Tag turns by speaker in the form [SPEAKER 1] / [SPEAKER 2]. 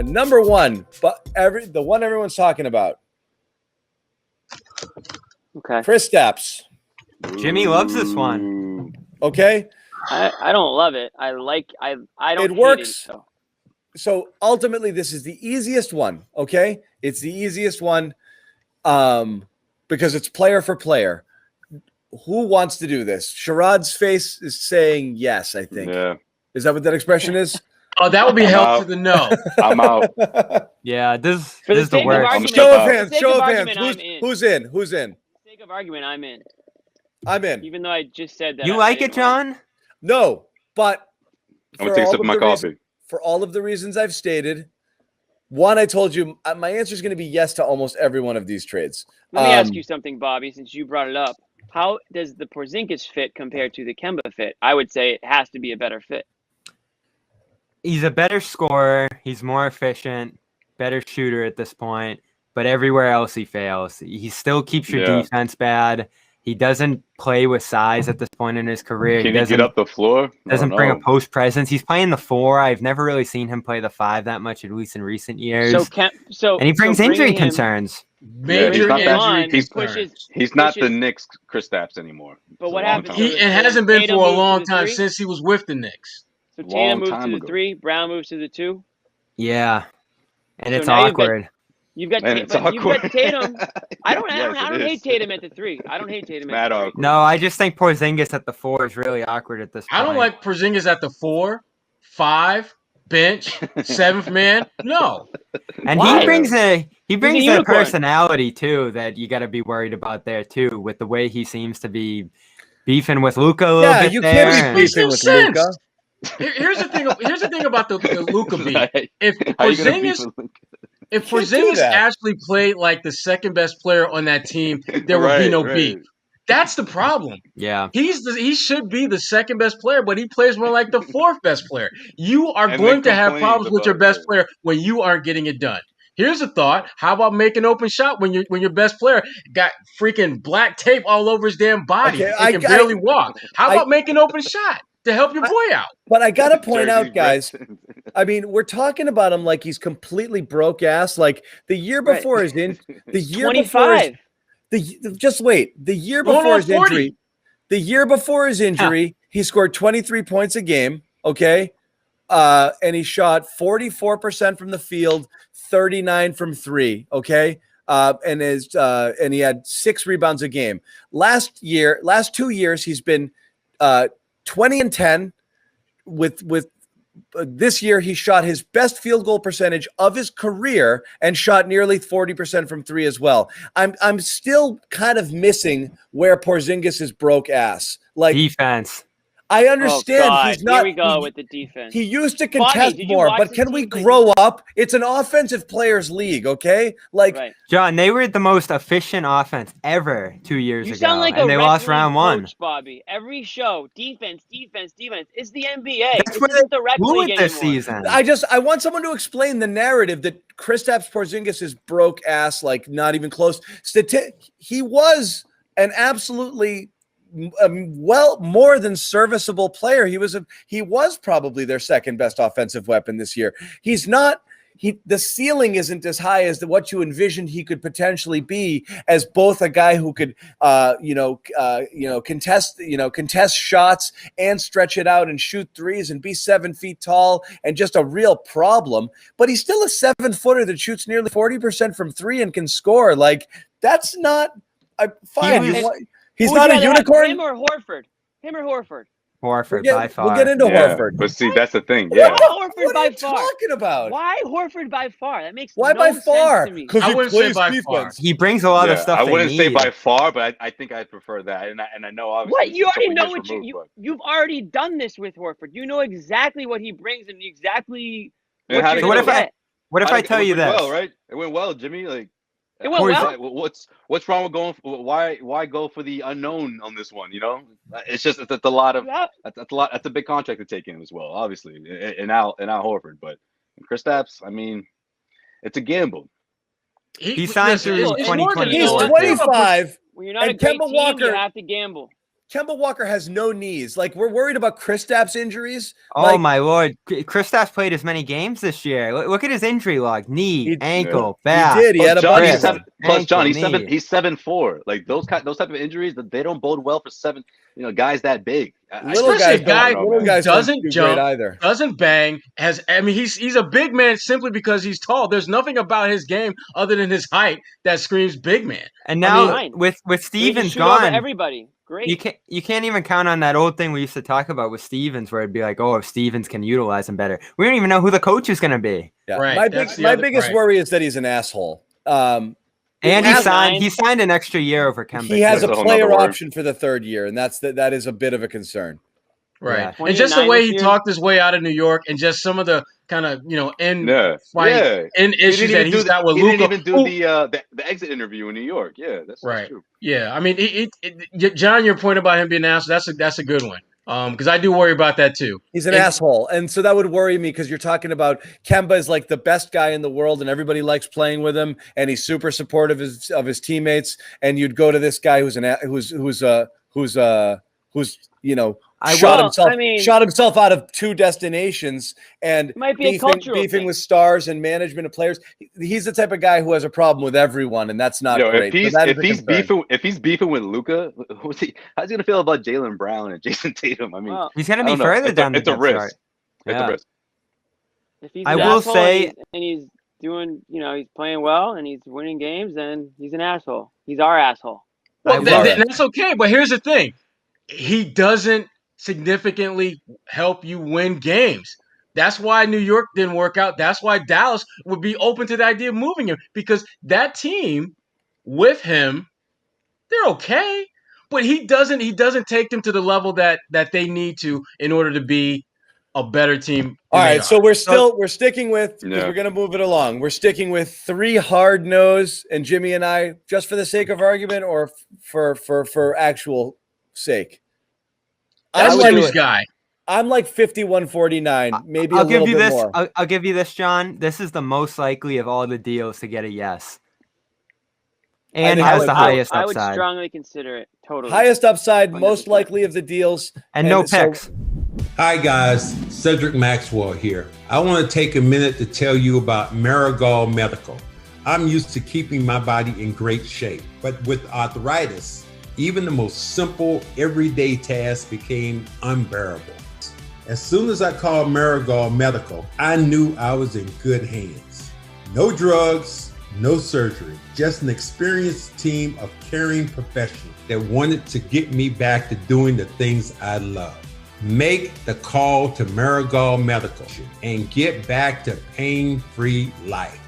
[SPEAKER 1] Number one, but the one everyone's talking about.
[SPEAKER 2] Okay.
[SPEAKER 1] Kristaps.
[SPEAKER 3] Jimmy loves this one.
[SPEAKER 1] Okay.
[SPEAKER 2] I don't love it. I don't.
[SPEAKER 1] It works.
[SPEAKER 2] Hate it,
[SPEAKER 1] so ultimately, this is the easiest one. Okay, it's the easiest one, because it's player for player. Who wants to do this? Sharad's face is saying yes. I think.
[SPEAKER 4] Yeah.
[SPEAKER 1] Is that what that expression is?
[SPEAKER 5] Oh, that would be help to the no.
[SPEAKER 4] I'm out.
[SPEAKER 3] Yeah, this
[SPEAKER 2] For the
[SPEAKER 3] is the
[SPEAKER 2] sake of
[SPEAKER 3] worst.
[SPEAKER 2] argument-
[SPEAKER 1] Show of
[SPEAKER 2] For the
[SPEAKER 1] hands.
[SPEAKER 2] sake
[SPEAKER 1] Show
[SPEAKER 2] of
[SPEAKER 1] of hands.
[SPEAKER 2] argument, I'm in.
[SPEAKER 1] Who's in? Who's in?
[SPEAKER 2] For the sake of argument, I'm in.
[SPEAKER 1] I'm in.
[SPEAKER 2] Even though I just said that.
[SPEAKER 3] You
[SPEAKER 2] I
[SPEAKER 3] like
[SPEAKER 2] didn't
[SPEAKER 3] it, John?
[SPEAKER 1] No, but
[SPEAKER 4] I'm gonna take a sip of my coffee.
[SPEAKER 1] For all of the reasons I've stated, one, I told you my answer is going to be yes to almost every one of these trades.
[SPEAKER 2] Let me ask you something, Bobby, since you brought it up. How does the Porzingis fit compare to the Kemba fit? I would say it has to be a better fit.
[SPEAKER 3] He's a better scorer. He's more efficient, better shooter at this point. But everywhere else he fails. He still keeps your defense bad. He doesn't play with size at this point in his career.
[SPEAKER 4] Can he get up the floor?
[SPEAKER 3] Doesn't bring a post presence. He's playing the 4. I've never really seen him play the 5 that much, at least in recent years. And he brings injury concerns.
[SPEAKER 5] Major injury concerns.
[SPEAKER 4] He's not the Knicks Kristaps anymore.
[SPEAKER 2] But what happens?
[SPEAKER 5] It hasn't been for a long time since he was with the Knicks.
[SPEAKER 2] So Tatum moves to the 3, Brown moves to the 2.
[SPEAKER 3] Yeah, and
[SPEAKER 2] So
[SPEAKER 3] it's
[SPEAKER 2] now
[SPEAKER 3] awkward.
[SPEAKER 2] You've got Tatum. I don't hate Tatum at the 3. I don't hate Tatum at the 3.
[SPEAKER 3] No, I just think Porzingis at the 4 is really awkward at this point.
[SPEAKER 5] I don't like Porzingis at the 4, 5, bench, 7th man. No.
[SPEAKER 3] And
[SPEAKER 2] Why?
[SPEAKER 3] he brings a
[SPEAKER 2] unicorn.
[SPEAKER 3] personality too that you got to be worried about there too, with the way he seems to be beefing with Luka a little bit.
[SPEAKER 1] You
[SPEAKER 3] there.
[SPEAKER 1] can't be beefing with Luka.
[SPEAKER 5] Here's the thing about the Luka beef. If Porzingis actually played like the second best player on that team, there would be no beef. That's the problem.
[SPEAKER 3] Yeah,
[SPEAKER 5] he should be the second best player, but he plays more like the 4th best player. You are going to have problems with your best player when you aren't getting it done. Here's a thought: how about making open shot when your best player got freaking black tape all over his damn body and can barely walk? How about making open shot to help your boy out?
[SPEAKER 1] But I gotta point out, guys. I mean, we're talking about him like he's completely broke ass. Like the year before his the year
[SPEAKER 2] 25.
[SPEAKER 1] Just wait. The year before his injury. The year before his injury, he scored 23 points a game. Okay. And he shot 44% from the field, 39 from 3. Okay. And he had 6 rebounds a game. Last 2 years, he's been 20 and 10 with this year. He shot his best field goal percentage of his career and shot nearly 40% from 3 as well. I'm still kind of missing where Porzingis is broke ass. Like
[SPEAKER 3] defense.
[SPEAKER 1] I understand he's not.
[SPEAKER 2] Here we go with the defense.
[SPEAKER 1] He used to contest more, but can we grow up? It's an offensive players league, okay? Like
[SPEAKER 3] John, they were the most efficient offense ever 2 years ago,
[SPEAKER 2] sound like
[SPEAKER 3] and they lost round 1.
[SPEAKER 2] Bobby, every show, defense. It's the NBA.
[SPEAKER 3] That's where
[SPEAKER 2] the rec league
[SPEAKER 3] this
[SPEAKER 2] anymore.
[SPEAKER 3] season.
[SPEAKER 1] I want someone to explain the narrative that Kristaps Porzingis is broke ass, like not even close. He was an absolutely more than serviceable player. He was probably their second best offensive weapon this year. He's not. The ceiling isn't as high as what you envisioned he could potentially be, as both a guy who could, contest shots and stretch it out and shoot threes and be 7 feet tall and just a real problem. But he's still a 7-footer that shoots nearly 40% from 3 and can score. Like that's not fine. He's not a unicorn.
[SPEAKER 2] Him or Horford?
[SPEAKER 3] Horford by far.
[SPEAKER 1] We'll get into Horford.
[SPEAKER 4] But see, that's the thing. Yeah.
[SPEAKER 2] Horford by far.
[SPEAKER 1] What are you talking about?
[SPEAKER 2] Why Horford by far? That makes
[SPEAKER 1] Why
[SPEAKER 2] no
[SPEAKER 1] by
[SPEAKER 2] sense
[SPEAKER 1] far?
[SPEAKER 2] to me.
[SPEAKER 1] Because he plays
[SPEAKER 5] by
[SPEAKER 1] defense.
[SPEAKER 5] far.
[SPEAKER 3] He brings a lot of stuff.
[SPEAKER 4] I wouldn't say
[SPEAKER 3] need.
[SPEAKER 4] by far, but I think I prefer that. And I know obviously.
[SPEAKER 2] What you already know what you've already done this with Horford. You know exactly what he brings and exactly.
[SPEAKER 4] And
[SPEAKER 2] what
[SPEAKER 3] what if I tell you this?
[SPEAKER 4] Well, right? It went well, Jimmy. Like.
[SPEAKER 2] It went well.
[SPEAKER 4] What's wrong with going? Why go for the unknown on this one? You know, it's just it's a lot of that's a lot. That's a big contract to take in as well, obviously. And now Horford, but Kristaps, I mean, it's a gamble.
[SPEAKER 3] He signed through 2024.
[SPEAKER 1] He's 25.
[SPEAKER 2] When you're not a great team, you have to gamble.
[SPEAKER 1] Kemba Walker has no knees. Like, we're worried about Kristaps injuries.
[SPEAKER 3] Oh, my Lord. Kristaps played as many games this year. Look at his injury log. Knee, ankle, back.
[SPEAKER 1] He did. He had a bunch of them.
[SPEAKER 4] Plus, John, he's 7'4". Like, those type of injuries, they don't bode well for guys that big.
[SPEAKER 5] Little guys doesn't jump,
[SPEAKER 1] either.
[SPEAKER 5] Doesn't bang. He's a big man simply because he's tall. There's nothing about his game other than his height that screams big man.
[SPEAKER 3] And now with Stevens gone,
[SPEAKER 2] everybody. Great.
[SPEAKER 3] You can't even count on that old thing we used to talk about with Stevens, where it'd be like, oh, if Stevens can utilize him better. We don't even know who the coach is going to be.
[SPEAKER 1] Yeah. Right. My biggest worry is that he's an asshole.
[SPEAKER 3] And he signed an extra year over Kemba.
[SPEAKER 1] He has a player option for the third year, and that is a bit of a concern.
[SPEAKER 5] Right. Yeah. And just the way he talked his way out of New York, and just some of the kind of end issues that he's got with Luka.
[SPEAKER 4] He didn't even do the exit interview in New York. Yeah, that's true.
[SPEAKER 5] Yeah, I mean, John, your point about him being an asshole, that's a good one. Because I do worry about that too.
[SPEAKER 1] He's an asshole, and so that would worry me because you're talking about Kemba is like the best guy in the world, and everybody likes playing with him, and he's super supportive of his teammates. And you'd go to this guy who's shot himself out of 2 destinations and
[SPEAKER 2] might be
[SPEAKER 1] beefing with stars and management of players. He's the type of guy who has a problem with everyone, and that's not great.
[SPEAKER 4] If he's beefing with Luka, how's he gonna feel about Jaylen Brown and Jason Tatum? I mean,
[SPEAKER 3] he's gonna be further down.
[SPEAKER 4] It's a risk. It's a risk.
[SPEAKER 2] If he's
[SPEAKER 3] I will say,
[SPEAKER 2] and he's doing, he's playing well and he's winning games, then he's an asshole. He's our asshole.
[SPEAKER 5] Well, that's okay. But here's the thing: he doesn't significantly help you win games. That's why New York didn't work out. That's why Dallas would be open to the idea of moving him, because that team with him, they're okay, but he doesn't take them to the level that they need to in order to be a better team.
[SPEAKER 1] All right, so we're sticking with, because we're going to move it along. We're sticking with 3 hard no's, and Jimmy and I, just for the sake of argument or for actual sake.
[SPEAKER 5] That's Jimmy's guy.
[SPEAKER 1] I'm like 51-49, maybe a little bit more.
[SPEAKER 3] I'll give you this, John. This is the most likely of all the deals to get a yes. And has the highest upside.
[SPEAKER 2] I would strongly consider it. Totally.
[SPEAKER 1] Highest upside, 100%. Most likely of the deals.
[SPEAKER 3] And no picks.
[SPEAKER 6] Hi, guys. Cedric Maxwell here. I want to take a minute to tell you about Marigold Medical. I'm used to keeping my body in great shape, but with arthritis, even the most simple, everyday tasks became unbearable. As soon as I called Marigold Medical, I knew I was in good hands. No drugs, no surgery, just an experienced team of caring professionals that wanted to get me back to doing the things I love. Make the call to Marigold Medical and get back to pain-free life.